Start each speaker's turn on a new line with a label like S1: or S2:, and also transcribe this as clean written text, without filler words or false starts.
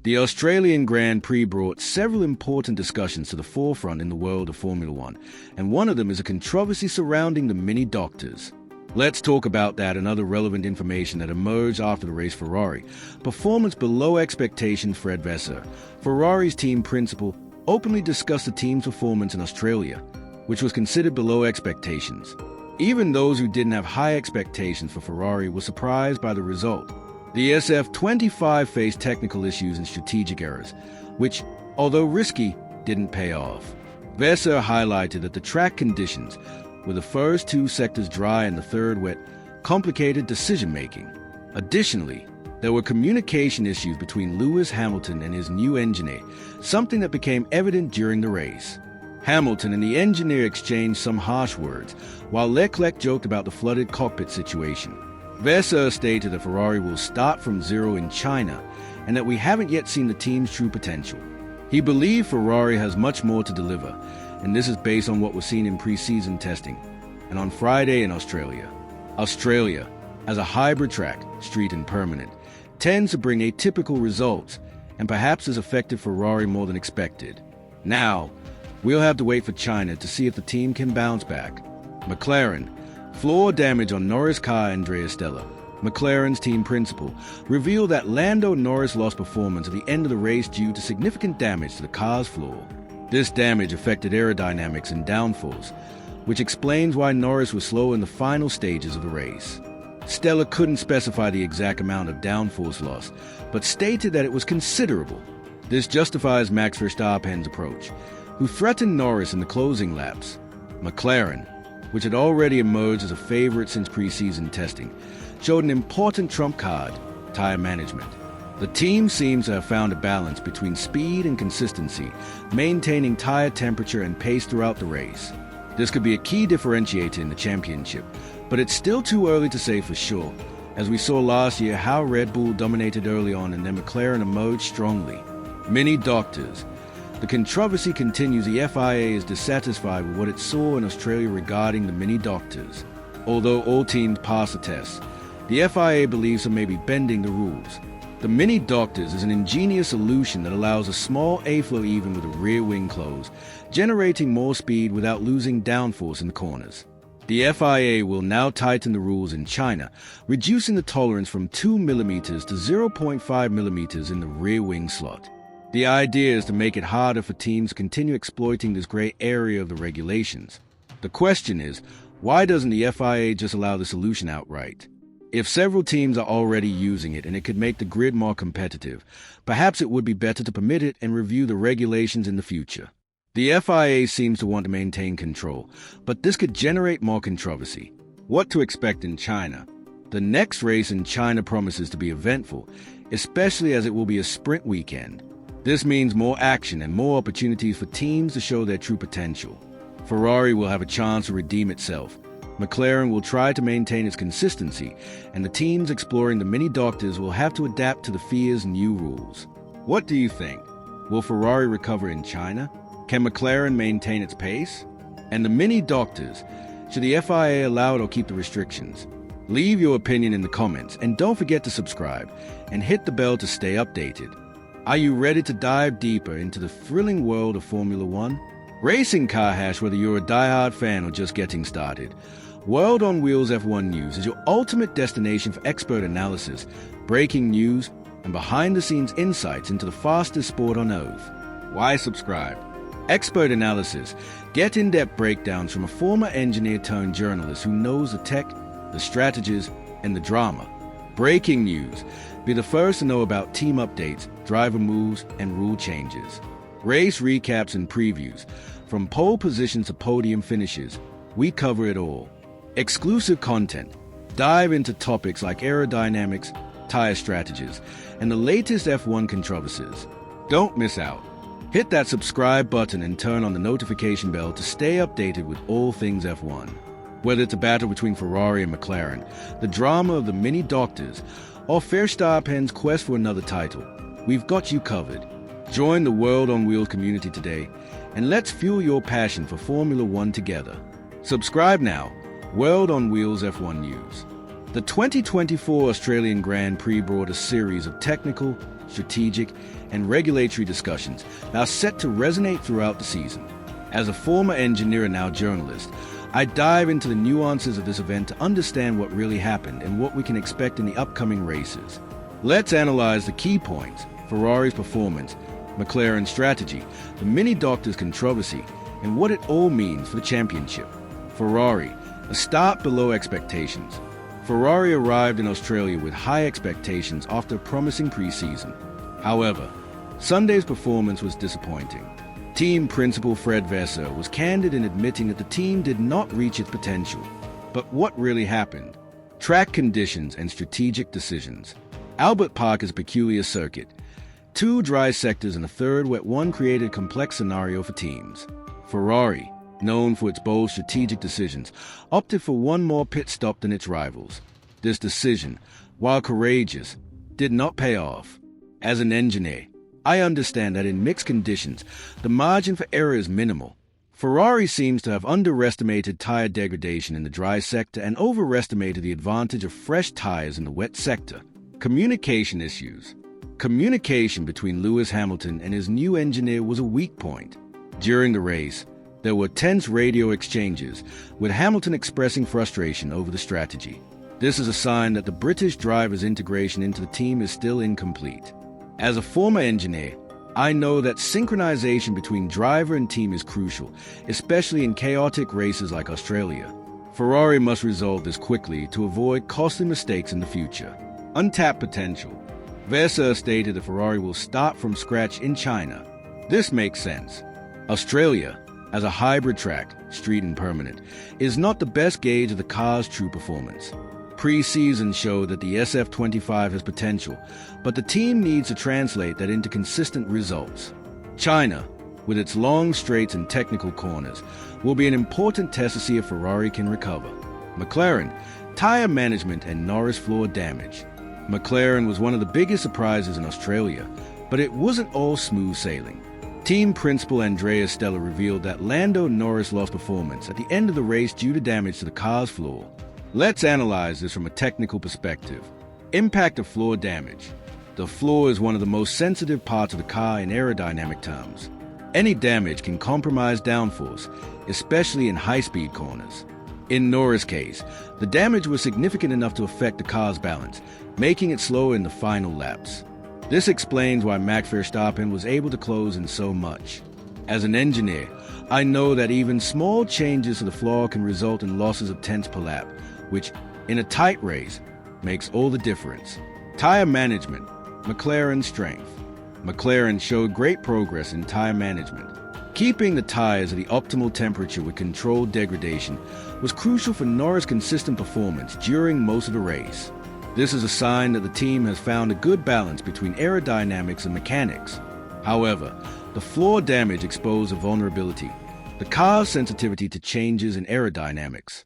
S1: The Australian Grand Prix brought several important discussions to the forefront in the world of Formula One, and one of them is a controversy surrounding the Mini Doctors. Let's talk about that and other relevant information that emerged after the race. Ferrari. Performance below expectation. Fred Vasseur, Ferrari's team principal, openly discussed the team's performance in Australia, which was considered below expectations. Even those who didn't have high expectations for Ferrari were surprised by the result. The SF25 faced technical issues and strategic errors, which, although risky, didn't pay off. Vasseur highlighted that the track conditions, with the first two sectors dry and the third wet, complicated decision-making. Additionally, there were communication issues between Lewis Hamilton and his new engineer, something that became evident during the race. Hamilton and the engineer exchanged some harsh words, while Leclerc joked about the flooded cockpit situation. Vasseur stated that Ferrari will start from zero in China, and that we haven't yet seen the team's true potential. He believed Ferrari has much more to deliver, and this is based on what was seen in pre-season testing and on Friday in Australia. Australia, as a hybrid track, street and permanent, tends to bring atypical results, and perhaps has affected Ferrari more than expected. Now, we'll have to wait for China to see if the team can bounce back. Mclaren. Floor damage on Norris' car. Andrea Stella, McLaren's team principal, revealed that Lando Norris lost performance at the end of the race due to significant damage to the car's floor. This damage affected aerodynamics and downforce, which explains why Norris was slow in the final stages of the race. Stella couldn't specify the exact amount of downforce loss, but stated that it was considerable. This justifies Max Verstappen's approach, who threatened Norris in the closing laps. McLaren, which had already emerged as a favorite since pre-season testing, showed an important trump card: tire management. The team seems to have found a balance between speed and consistency, maintaining tire temperature and pace throughout the race. This could be a key differentiator in the championship, but it's still too early to say for sure, as we saw last year how Red Bull dominated early on and then McLaren emerged strongly. Mini Doctors. The controversy continues. The FIA is dissatisfied with what it saw in Australia regarding the Mini Doctors. Although all teams passed the test, the FIA believes some may be bending the rules. The Mini Doctors is an ingenious solution that allows a small A-flow even with a rear wing closed, generating more speed without losing downforce in the corners. The FIA will now tighten the rules in China, reducing the tolerance from 2 mm to 0.5 mm in the rear wing slot. The idea is to make it harder for teams to continue exploiting this gray area of the regulations. The question is, why doesn't the FIA just allow the solution outright? If several teams are already using it and it could make the grid more competitive, perhaps it would be better to permit it and review the regulations in the future. The FIA seems to want to maintain control, but this could generate more controversy. What to expect in China? The next race in China promises to be eventful, especially as it will be a sprint weekend. This means more action and more opportunities for teams to show their true potential. Ferrari will have a chance to redeem itself. McLaren will try to maintain its consistency, and the teams exploring the Mini Doctors will have to adapt to the FIA's new rules. What do you think? Will Ferrari recover in China? Can McLaren maintain its pace? And the Mini Doctors, should the FIA allow it or keep the restrictions? Leave your opinion in the comments, and don't forget to subscribe and hit the bell to stay updated. Are you ready to dive deeper into the thrilling world of Formula One? Racing Car Hash, whether you're a diehard fan or just getting started, World on Wheels F1 News is your ultimate destination for expert analysis, breaking news, and behind-the-scenes insights into the fastest sport on Earth. Why subscribe? Expert analysis. Get in-depth breakdowns from a former engineer-turned-journalist who knows the tech, the strategies, and the drama. Breaking news. Be the first to know about team updates, driver moves, and rule changes. Race recaps and previews. From pole positions to podium finishes, we cover it all. Exclusive content. Dive into topics like aerodynamics, tire strategies, and the latest F1 controversies. Don't miss out. Hit that subscribe button and turn on the notification bell to stay updated with all things F1. Whether it's a battle between Ferrari and McLaren, the drama of the Mini Doctors, or Verstappen's quest for another title, we've got you covered. Join the World on Wheels community today, and let's fuel your passion for Formula One together. Subscribe now. World on Wheels F1 News. The 2024 Australian Grand Prix brought a series of technical, strategic, and regulatory discussions that are set to resonate throughout the season. As a former engineer and now journalist, I dive into the nuances of this event to understand what really happened and what we can expect in the upcoming races. Let's analyze the key points: Ferrari's performance, McLaren's strategy, the Mini Doctors controversy, and what it all means for the championship. Ferrari, a start below expectations. Ferrari arrived in Australia with high expectations after a promising pre-season. However, Sunday's performance was disappointing. Team principal Fred Vasseur was candid in admitting that the team did not reach its potential. But what really happened? Track conditions and strategic decisions. Albert Park is a peculiar circuit. 2 dry sectors and a third wet one created a complex scenario for teams. Ferrari, known for its bold strategic decisions, opted for one more pit stop than its rivals. This decision, while courageous, did not pay off. As an engineer, I understand that in mixed conditions, the margin for error is minimal. Ferrari seems to have underestimated tire degradation in the dry sector and overestimated the advantage of fresh tires in the wet sector. Communication issues. Communication between Lewis Hamilton and his new engineer was a weak point. During the race, there were tense radio exchanges, with Hamilton expressing frustration over the strategy. This is a sign that the British driver's integration into the team is still incomplete. As a former engineer, I know that synchronization between driver and team is crucial, especially in chaotic races like Australia. Ferrari must resolve this quickly to avoid costly mistakes in the future. Untapped potential. Vasseur stated that Ferrari will start from scratch in China. This makes sense. Australia, as a hybrid track, street and permanent, is not the best gauge of the car's true performance. Pre-season showed that the SF25 has potential, but the team needs to translate that into consistent results. China, with its long straights and technical corners, will be an important test to see if Ferrari can recover. McLaren, tire management and Norris floor damage. McLaren was one of the biggest surprises in Australia, but it wasn't all smooth sailing. Team principal Andrea Stella revealed that Lando Norris lost performance at the end of the race due to damage to the car's floor. Let's analyze this from a technical perspective. Impact of floor damage. The floor is one of the most sensitive parts of the car in aerodynamic terms. Any damage can compromise downforce, especially in high-speed corners. In Norris' case, the damage was significant enough to affect the car's balance, making it slower in the final laps. This explains why Max Verstappen was able to close in so much. As an engineer, I know that even small changes to the floor can result in losses of tenths per lap, which, in a tight race, makes all the difference. Tire management. McLaren's strength. McLaren showed great progress in tire management. Keeping the tires at the optimal temperature with controlled degradation was crucial for Norris' consistent performance during most of the race. This is a sign that the team has found a good balance between aerodynamics and mechanics. However, the floor damage exposed a vulnerability: the car's sensitivity to changes in aerodynamics.